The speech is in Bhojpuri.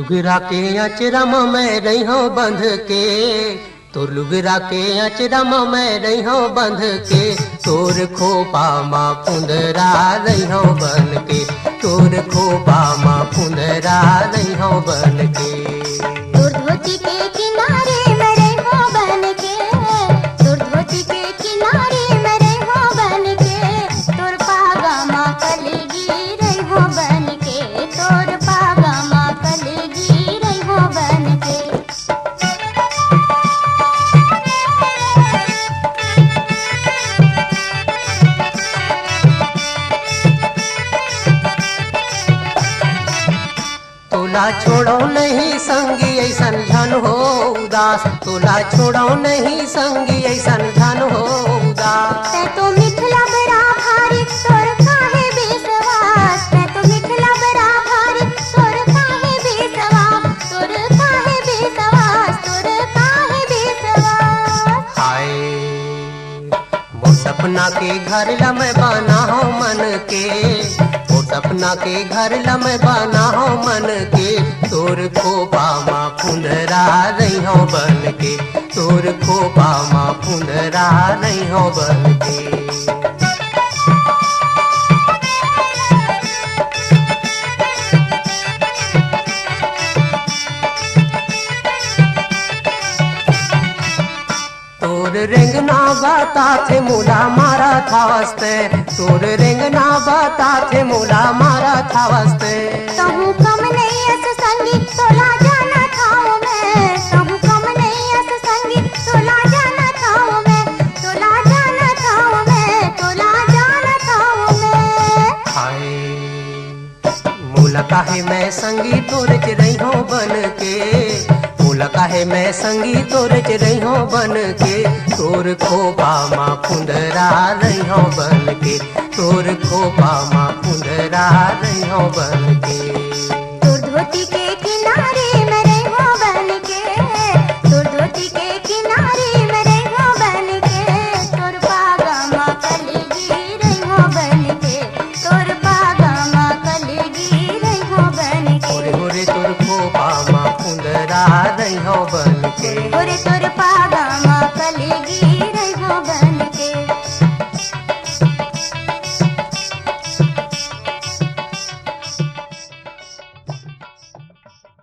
लुगरा के अचरम में रही हो बंध के, तो लुगरा के अचरम में रही हो बंध के, तोर खोपा माँ फुंदरा रही हो बन के, तोर खोपा माँ फुंदरा रही हो बन के। तोर धोती के किनारे में रही हो बन के, तोर धोती के किनारे में रही हो बन के, तोर पागा माँ कलगी रही हो बन के, तोर पागा माँ कलगी रही हो बन के। तोला छोड़ो नहीं संगी ऐसन झन हो उदास, तोला छोड़ो नहीं संगी ऐसन झन हो उदास। तै तो मिथिला बड़ा भारी तोर काहे बेसवास, तै तो मिथिला बड़ा भारी तोर काहे बेसवास, तोर काहे बेसवास, तोर काहे बेसवास। हाय वो सपना के घर लमे बना हो मन के, वो सपना के घर लमे बना हो मन के, तोर खोपा माँ फुंदरा रही हो बन के, तोर खोपा माँ फुंदरा रही हो बन के। तोर रेंगना बाता थे मोला मारा था वस्ते, तोर रेंगना बाता थे मोला मारा था वस्ते। कहूँ कम नहीं अस संगी तोला जाना था मैं, कहूँ कम नहीं अस संगी तोला जाना था मैं, तोला जाना था मैं, तोला जाना था मैं। हाय मोला काहे मैं संगी तोर च रही हो बन के, मोला काहे मैं संगी तोर च रही हो बन के, तोर खोपा माँ फुंदरा रही हो बन के, तोर खोपा माँ फुंदरा रही हो बन के। तोर धोती के किनारे में रही हो बन के, तोर धोती के किनारे में रही हो बन के, तोर पागा माँ कलगी रही हो बन के, तोर पागा माँ कलगी रही हो बन के। होरे होरे तोर खोपा माँ फुंदरा रही हो बन के, होरे तोर पागा